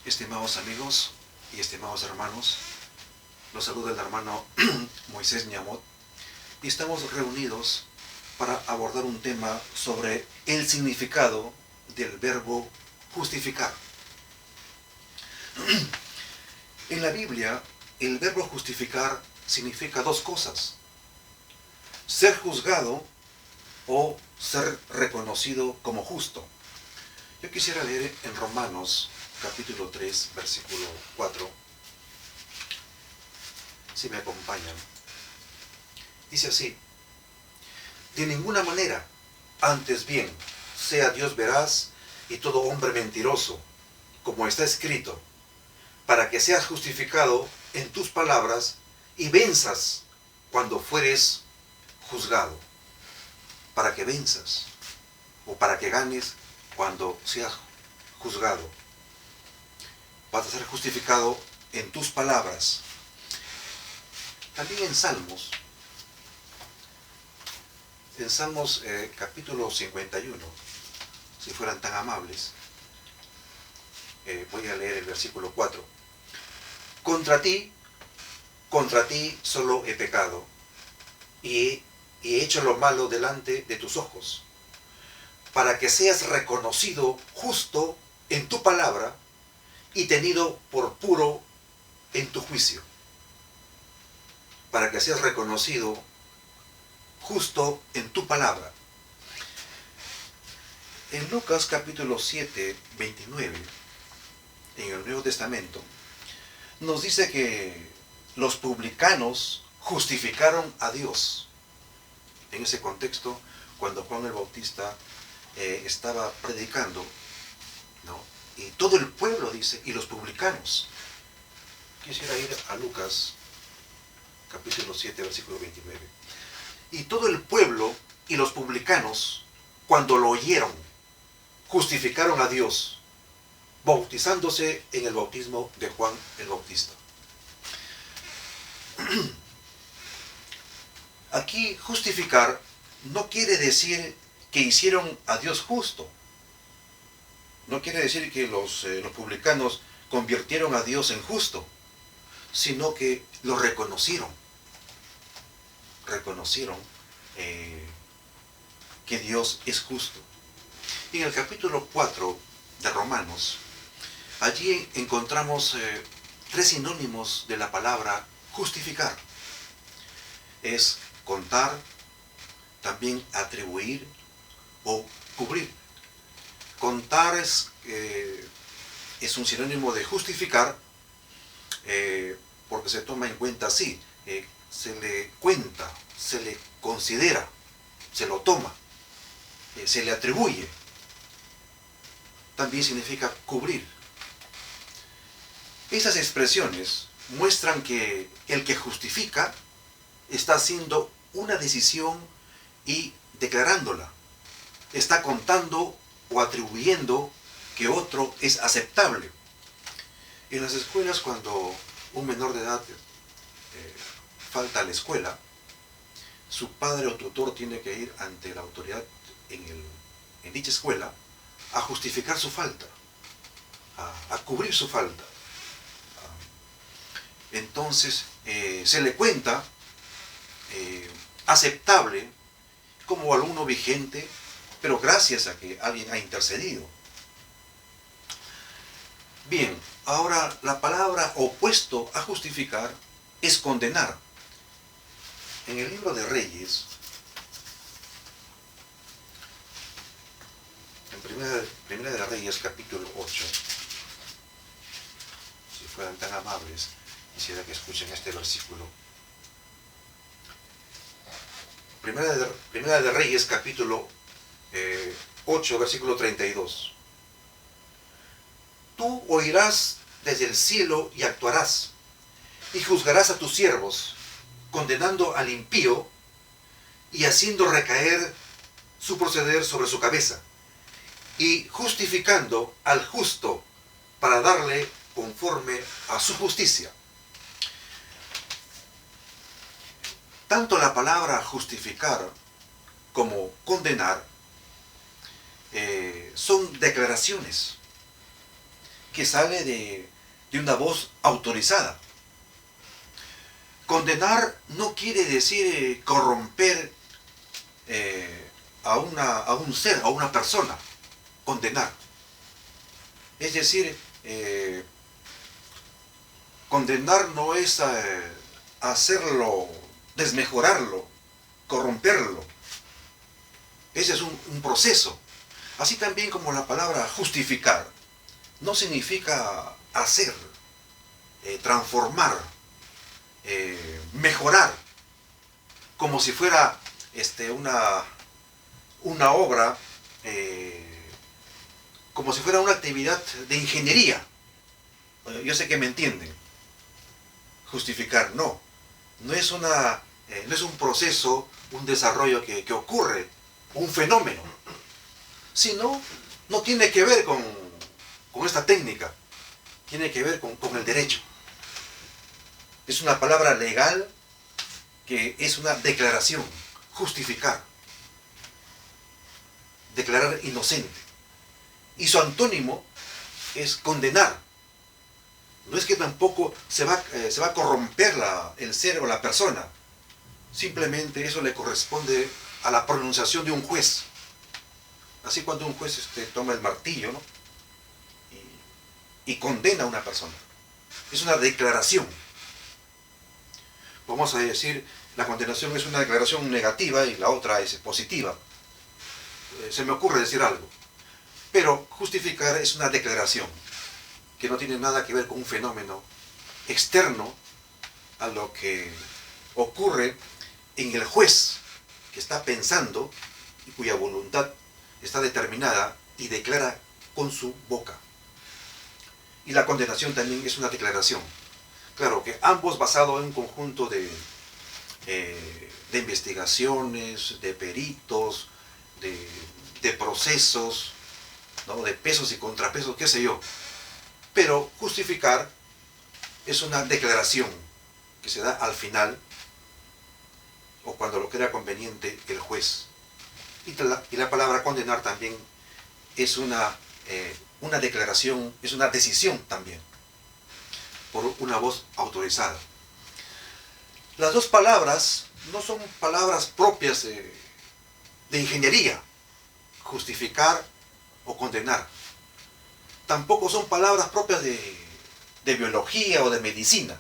Estimados amigos y estimados hermanos, los saluda el hermano Moisés Ñamot y estamos reunidos para abordar un tema sobre el significado del verbo justificar. En la Biblia, el verbo justificar significa dos cosas: ser juzgado o ser reconocido como justo. Yo quisiera leer en Romanos capítulo 3, versículo 4, si me acompañan. Dice así: de ninguna manera, antes bien, sea Dios veraz y todo hombre mentiroso, como está escrito, para que seas justificado en tus palabras y venzas cuando fueres juzgado. Para que venzas o para que ganes cuando seas juzgado. Vas a ser justificado en tus palabras. También en Salmos capítulo 51, si fueran tan amables, voy a leer el versículo 4. Contra ti solo he pecado, y he hecho lo malo delante de tus ojos, para que seas reconocido justo en tu palabra y tenido por puro en tu juicio. Para que seas reconocido justo en tu palabra. En Lucas capítulo 7, 29, en el Nuevo Testamento, nos dice que los publicanos justificaron a Dios. En ese contexto, cuando Juan el Bautista estaba predicando, ¿no? Y todo el pueblo dice, y los publicanos. Quisiera ir a Lucas capítulo 7, versículo 29. Y todo el pueblo y los publicanos, cuando lo oyeron, justificaron a Dios, bautizándose en el bautismo de Juan el Bautista. Aquí justificar no quiere decir que hicieron a Dios justo. No quiere decir que los publicanos convirtieron a Dios en justo, sino que lo reconocieron. Reconocieron que Dios es justo. Y en el capítulo 4 de Romanos, allí encontramos tres sinónimos de la palabra justificar. Es contar, también atribuir o cubrir. Contar es un sinónimo de justificar, porque se toma en cuenta así, se le cuenta, se le considera, se lo toma, se le atribuye. También significa cubrir. Esas expresiones muestran que el que justifica está haciendo una decisión y declarándola. Está contando o atribuyendo que otro es aceptable. En las escuelas, cuando un menor de edad falta a la escuela, su padre o tutor tiene que ir ante la autoridad en dicha escuela a justificar su falta, a cubrir su falta. Entonces se le cuenta aceptable como alumno vigente, pero gracias a que alguien ha intercedido. Bien, ahora la palabra opuesto a justificar es condenar. En el libro de Reyes, en Primera de Reyes capítulo 8, si fueran tan amables, quisiera que escuchen este versículo. Primera de Reyes capítulo 8, versículo 32. Tú oirás desde el cielo y actuarás, y juzgarás a tus siervos, condenando al impío y haciendo recaer su proceder sobre su cabeza, y justificando al justo para darle conforme a su justicia. Tanto la palabra justificar como condenar son declaraciones. que sale de una voz autorizada. Condenar no quiere decir corromper a un ser, a una persona. Condenar. Es decir, condenar no es hacerlo, desmejorarlo, corromperlo. Ese es un proceso. Así también como la palabra justificar no significa hacer, transformar, mejorar, como si fuera una obra, como si fuera una actividad de ingeniería. Yo sé que me entienden. Justificar, no. No es un proceso, un desarrollo que ocurre, un fenómeno. Sino, no tiene que ver con esta técnica. Tiene que ver con el derecho. Es una palabra legal que es una declaración. Justificar. Declarar inocente. Y su antónimo es condenar. No es que tampoco se va a corromper el ser o la persona. Simplemente eso le corresponde a la pronunciación de un juez. Así cuando un juez toma el martillo, ¿no? y condena a una persona. Es una declaración. Vamos a decir, la condenación es una declaración negativa y la otra es positiva. Se me ocurre decir algo. Pero justificar es una declaración que no tiene nada que ver con un fenómeno externo a lo que ocurre en el juez que está pensando y cuya voluntad está determinada y declara con su boca. Y la condenación también es una declaración. Claro que ambos basados en un conjunto de investigaciones, de peritos, de procesos, ¿no? De pesos y contrapesos, qué sé yo. Pero justificar es una declaración que se da al final o cuando lo crea conveniente el juez. Y la palabra condenar también es una declaración, es una decisión también, por una voz autorizada. Las dos palabras no son palabras propias de ingeniería, justificar o condenar. Tampoco son palabras propias de biología o de medicina,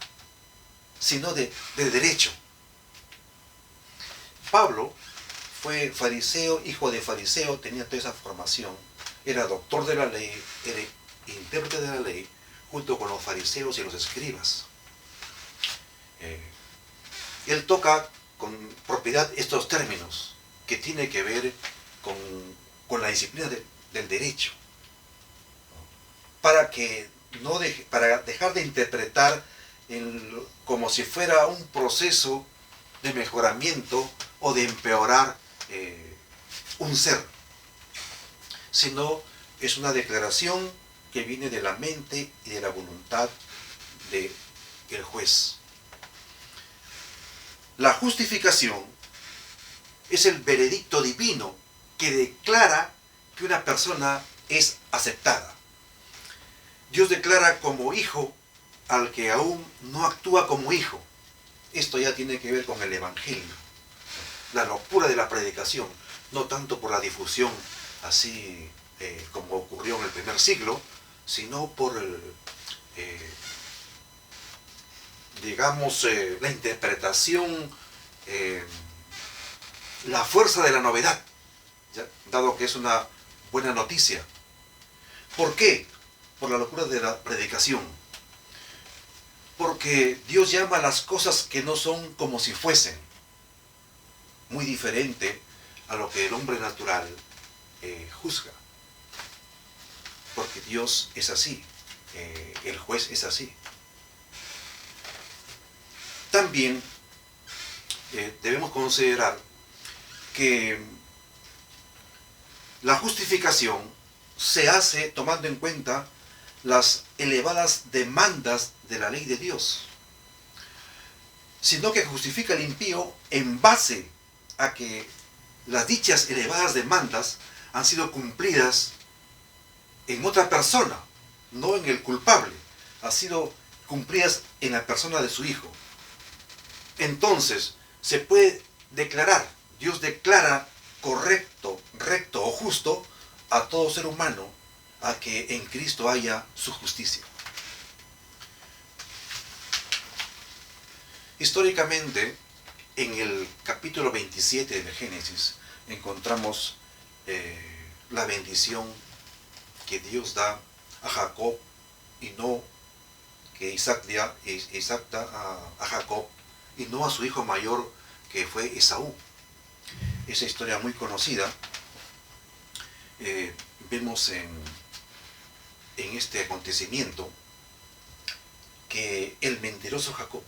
sino de derecho. Pablo fue fariseo, hijo de fariseo, tenía toda esa formación, era doctor de la ley, era intérprete de la ley, junto con los fariseos y los escribas. Él toca con propiedad estos términos que tienen que ver con la disciplina del derecho. Para dejar de interpretar como si fuera un proceso de mejoramiento o de empeorar un ser, sino es una declaración que viene de la mente y de la voluntad del juez. La justificación es el veredicto divino que declara que una persona es aceptada. Dios declara como hijo al que aún no actúa como hijo. Esto ya tiene que ver con el Evangelio, la locura de la predicación, no tanto por la difusión así como ocurrió en el primer siglo, sino por la interpretación, la fuerza de la novedad, ¿ya? Dado que es una buena noticia. ¿Por qué? Por la locura de la predicación. Porque Dios llama a las cosas que no son como si fuesen. Muy diferente a lo que el hombre natural juzga. Porque Dios es así. El juez es así. También debemos considerar que la justificación se hace tomando en cuenta las elevadas demandas de la ley de Dios, sino que justifica el impío en base a que las dichas elevadas demandas han sido cumplidas en otra persona, no en el culpable, ha sido cumplidas en la persona de su Hijo. Entonces, se puede declarar, Dios declara correcto, recto o justo a todo ser humano, a que en Cristo haya su justicia. Históricamente, en el capítulo 27 de Génesis, encontramos la bendición que Dios da a Jacob y no que Isaac da a Jacob y no a su hijo mayor, que fue Esaú. Esa historia muy conocida. Vemos en este acontecimiento que el mentiroso Jacob,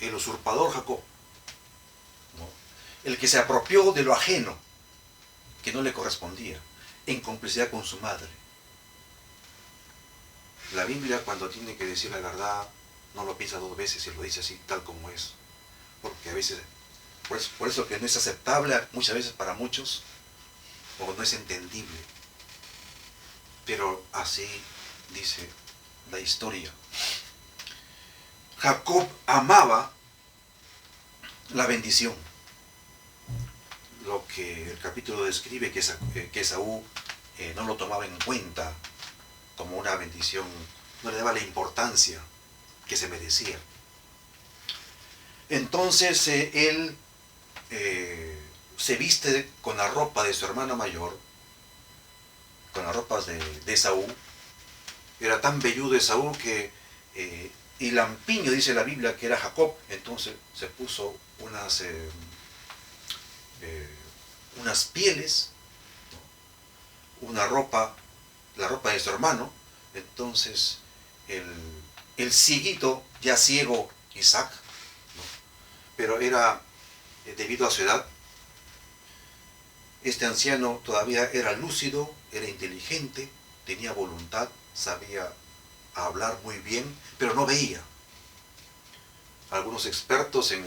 el usurpador Jacob, ¿no?, el que se apropió de lo ajeno, que no le correspondía, en complicidad con su madre. La Biblia, cuando tiene que decir la verdad, no lo piensa dos veces y lo dice así, tal como es. Porque a veces, por eso que no es aceptable muchas veces para muchos, o no es entendible. Pero así dice la historia. Jacob amaba la bendición. Lo que el capítulo describe, que Esaú no lo tomaba en cuenta como una bendición, no le daba la importancia que se merecía. Entonces él se viste con la ropa de su hermana mayor, con las ropas de Esaú. Era tan velludo Esaú que y lampiño, dice la Biblia, que era Jacob. Entonces se puso unas pieles, ¿no?, una ropa, la ropa de su hermano. Entonces el cieguito, ya ciego Isaac, ¿no?, pero era debido a su edad. Este anciano todavía era lúcido, era inteligente, tenía voluntad, sabía hablar muy bien, pero no veía. Algunos expertos en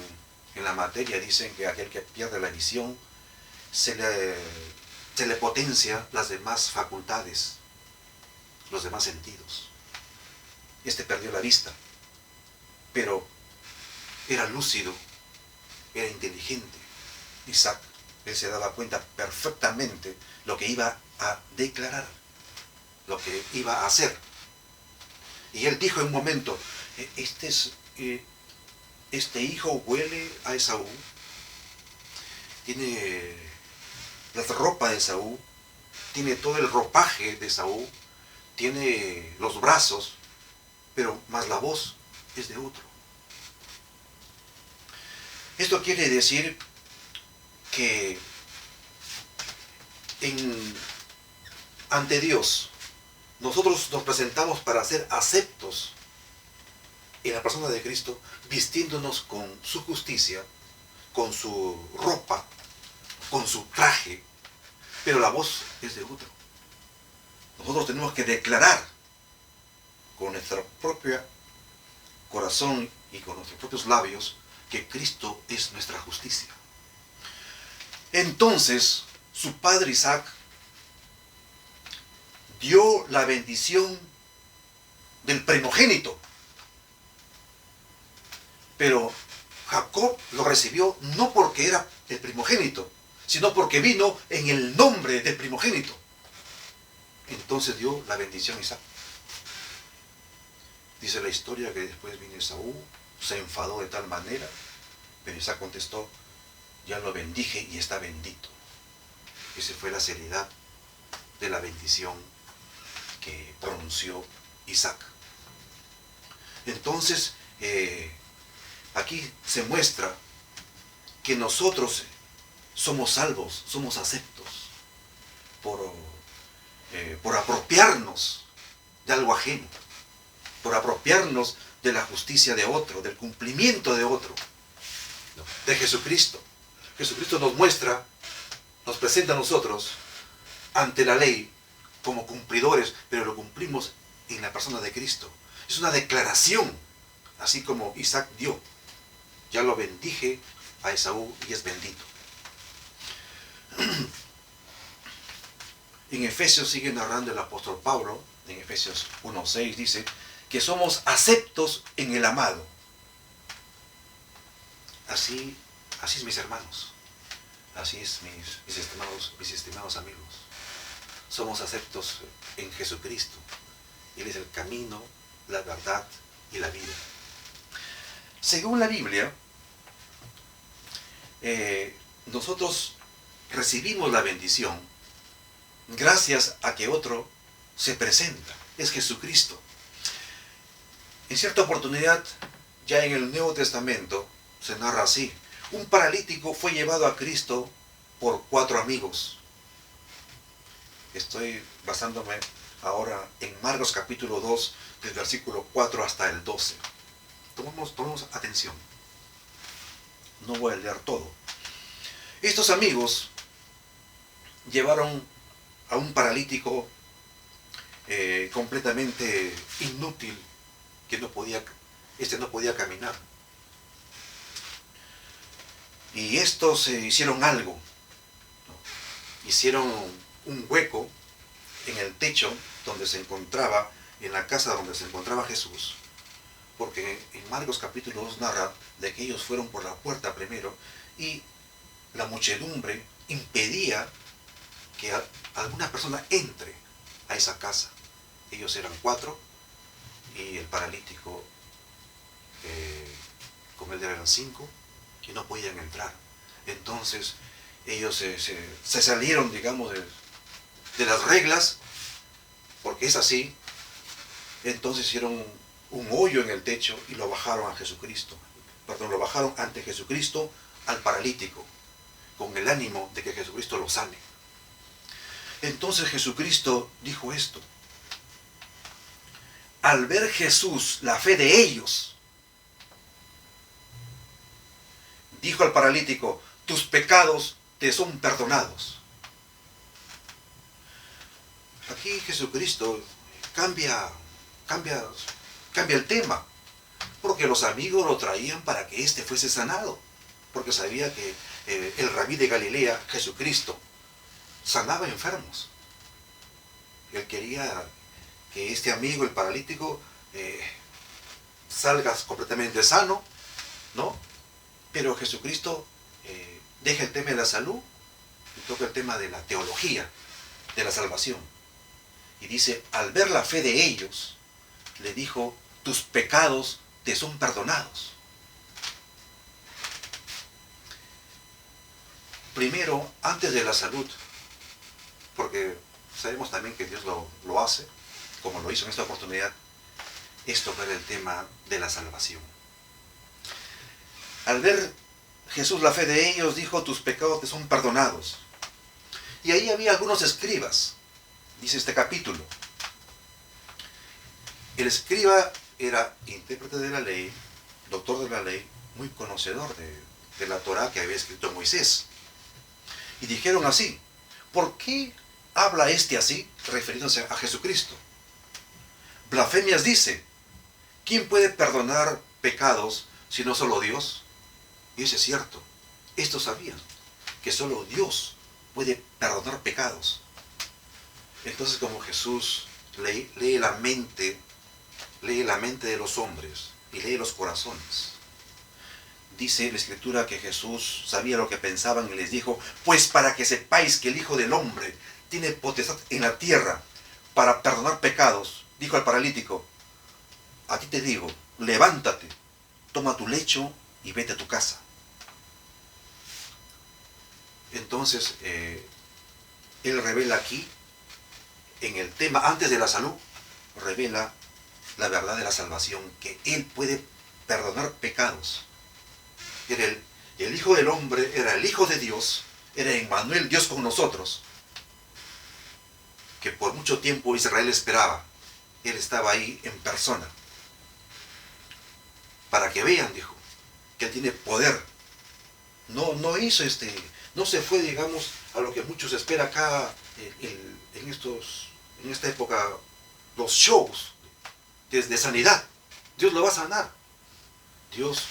la materia dicen que aquel que pierde la visión se le potencia las demás facultades, los demás sentidos. Este perdió la vista, pero era lúcido, era inteligente. Isaac, él se daba cuenta perfectamente lo que iba a declarar, lo que iba a hacer. Y él dijo en un momento, este hijo huele a Esaú, tiene la ropa de Esaú, tiene todo el ropaje de Esaú, tiene los brazos, pero más la voz es de otro. Esto quiere decir que ante Dios nosotros nos presentamos para ser aceptos en la persona de Cristo, vistiéndonos con su justicia, con su ropa, con su traje, pero la voz es de otro. Nosotros tenemos que declarar con nuestro propio corazón y con nuestros propios labios que Cristo es nuestra justicia. Entonces, su padre Isaac dio la bendición del primogénito, pero Jacob lo recibió no porque era el primogénito, sino porque vino en el nombre del primogénito. Entonces dio la bendición a Isaac. Dice la historia que después vino Esaú, se enfadó de tal manera, pero Isaac contestó, ya lo bendije y está bendito. Esa fue la seriedad de la bendición que pronunció Isaac. Entonces, aquí se muestra que nosotros somos salvos, somos aceptos por apropiarnos de algo ajeno, por apropiarnos de la justicia de otro, del cumplimiento de otro, de Jesucristo. Jesucristo nos muestra, nos presenta a nosotros ante la ley como cumplidores, pero lo cumplimos en la persona de Cristo. Es una declaración, así como Isaac dio. Ya lo bendije a Esaú y es bendito. En Efesios sigue narrando el apóstol Pablo, en Efesios 1:6 dice que somos aceptos en el amado. Así es, mis hermanos. Así es, mis estimados amigos. Somos aceptos en Jesucristo. Él es el camino, la verdad y la vida. Según la Biblia, nosotros recibimos la bendición gracias a que otro se presenta. Es Jesucristo. En cierta oportunidad, ya en el Nuevo Testamento, se narra así. Un paralítico fue llevado a Cristo por 4 amigos. Estoy basándome ahora en Marcos capítulo 2, del versículo 4 hasta el 12. Tomemos atención. No voy a leer todo. Estos amigos llevaron a un paralítico completamente inútil, que no podía caminar. Y estos hicieron algo, ¿no? Hicieron un hueco en el techo donde se encontraba, en la casa donde se encontraba Jesús, porque en Marcos capítulo 2 narra de que ellos fueron por la puerta primero y la muchedumbre impedía que alguna persona entre a esa casa. Ellos eran 4 y el paralítico con él eran 5 y no podían entrar. Entonces ellos se salieron, digamos, de las reglas, porque es así. Entonces hicieron un hoyo en el techo y lo bajaron a Jesucristo. Lo bajaron ante Jesucristo al paralítico, con el ánimo de que Jesucristo lo sane. Entonces Jesucristo dijo esto. Al ver Jesús la fe de ellos, dijo al paralítico, tus pecados te son perdonados. Aquí Jesucristo cambia el tema, porque los amigos lo traían para que éste fuese sanado, porque sabía que el rabí de Galilea, Jesucristo, sanaba enfermos. Él quería que este amigo, el paralítico, salga completamente sano, ¿no? Pero Jesucristo deja el tema de la salud y toca el tema de la teología, de la salvación. Y dice, al ver la fe de ellos, le dijo, tus pecados te son perdonados. Primero, antes de la salud, porque sabemos también que Dios lo hace, como lo hizo en esta oportunidad, es tocar el tema de la salvación. Al ver Jesús la fe de ellos, dijo, tus pecados te son perdonados. Y ahí había algunos escribas, dice este capítulo. El escriba era intérprete de la ley, doctor de la ley, muy conocedor de la Torá que había escrito Moisés. Y dijeron así, ¿por qué habla este así, refiriéndose a Jesucristo? Blasfemias dice, ¿quién puede perdonar pecados si no solo Dios? Y eso es cierto. Estos sabían que solo Dios puede perdonar pecados. Entonces, como Jesús lee la mente de los hombres y lee los corazones, dice la Escritura que Jesús sabía lo que pensaban y les dijo, pues para que sepáis que el Hijo del Hombre tiene potestad en la tierra para perdonar pecados, dijo al paralítico, a ti te digo, levántate, toma tu lecho y vete a tu casa. Entonces, él revela aquí, en el tema antes de la salud, revela la verdad de la salvación, que Él puede perdonar pecados. Era el Hijo del Hombre, era el Hijo de Dios, era Emmanuel, Dios con nosotros, que por mucho tiempo Israel esperaba. Él estaba ahí en persona. Para que vean, dijo, que Él tiene poder. No hizo no se fue, digamos, a lo que muchos esperan acá en esta época, los shows de sanidad. Dios lo va a sanar. Dios,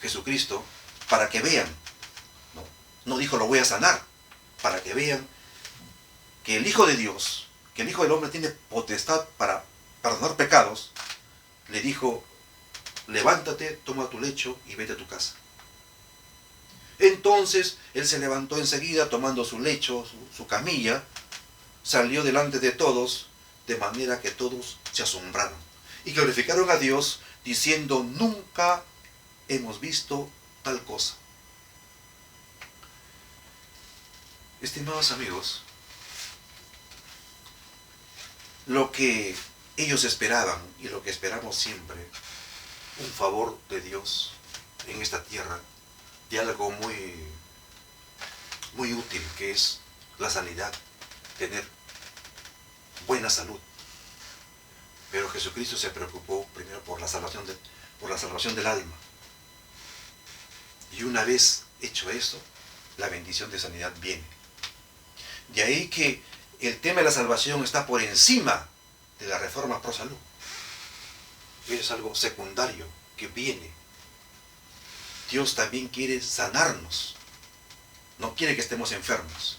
Jesucristo, para que vean, no dijo lo voy a sanar, para que vean que el Hijo de Dios, que el Hijo del Hombre tiene potestad para perdonar pecados, le dijo, levántate, toma tu lecho y vete a tu casa. Entonces él se levantó enseguida, tomando su lecho, su camilla, salió delante de todos, de manera que todos se asombraron y glorificaron a Dios, diciendo, nunca hemos visto tal cosa. Estimados amigos, lo que ellos esperaban y lo que esperamos siempre, un favor de Dios en esta tierra, de algo muy útil, que es la sanidad, tener buena salud. Pero Jesucristo se preocupó primero por la salvación del alma. Y una vez hecho eso, la bendición de sanidad viene. De ahí que el tema de la salvación está por encima de la reforma pro salud. Es algo secundario que viene. Dios también quiere sanarnos. No quiere que estemos enfermos.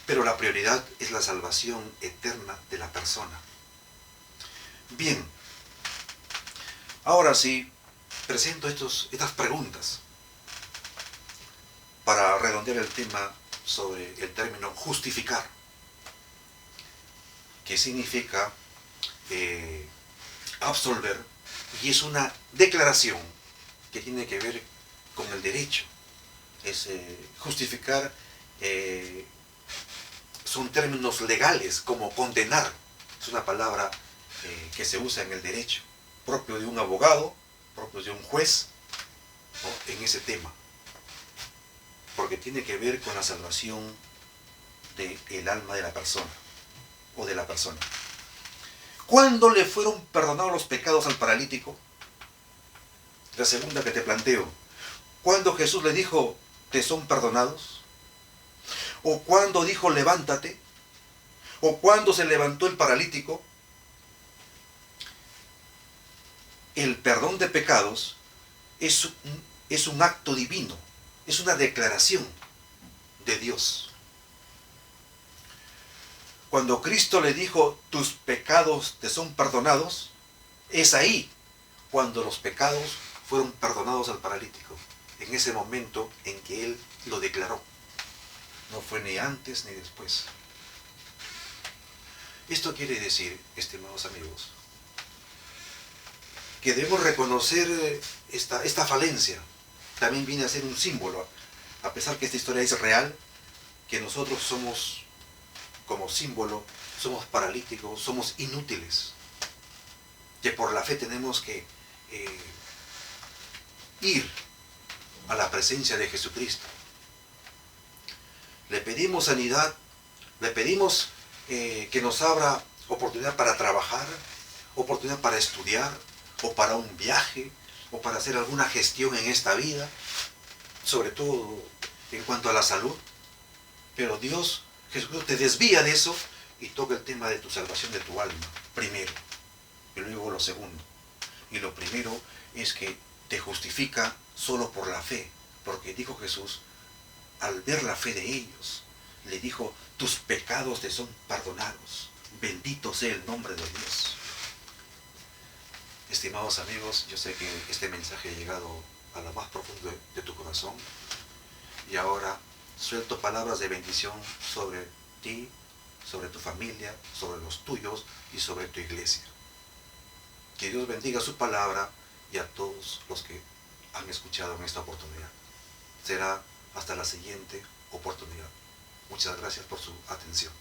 Pero la prioridad es la salvación eterna de la persona. Bien. Ahora sí, presento estas preguntas para redondear el tema sobre el término justificar, que significa absolver, y es una declaración que tiene que ver con el derecho. Es justificar, son términos legales, como condenar, es una palabra que se usa en el derecho, propio de un abogado, propio de un juez, ¿no?, en ese tema, porque tiene que ver con la salvación del alma de la persona, o de la persona. ¿Cuándo le fueron perdonados los pecados al paralítico? La segunda que te planteo. ¿Cuándo Jesús le dijo, te son perdonados? ¿O cuándo dijo, levántate? ¿O cuándo se levantó el paralítico? El perdón de pecados es un acto divino, es una declaración de Dios. Cuando Cristo le dijo, tus pecados te son perdonados, es ahí cuando los pecados fueron perdonados al paralítico, en ese momento en que Él lo declaró. No fue ni antes ni después. Esto quiere decir, estimados amigos, que debemos reconocer esta falencia. También viene a ser un símbolo, a pesar que esta historia es real, que nosotros somos, como símbolo, somos paralíticos, somos inútiles, que por la fe tenemos que ir a la presencia de Jesucristo. Le pedimos sanidad, le pedimos que nos abra oportunidad para trabajar, oportunidad para estudiar, o para un viaje, o para hacer alguna gestión en esta vida, sobre todo en cuanto a la salud. Pero Dios, Jesucristo, te desvía de eso y toca el tema de tu salvación de tu alma, primero, y luego lo segundo. Y lo primero es que te justifica solo por la fe, porque dijo Jesús, al ver la fe de ellos, le dijo, tus pecados te son perdonados, bendito sea el nombre de Dios. Estimados amigos, yo sé que este mensaje ha llegado a lo más profundo de tu corazón, y ahora suelto palabras de bendición sobre ti, sobre tu familia, sobre los tuyos y sobre tu iglesia. Que Dios bendiga su palabra y a todos los que han escuchado en esta oportunidad. Será hasta la siguiente oportunidad. Muchas gracias por su atención.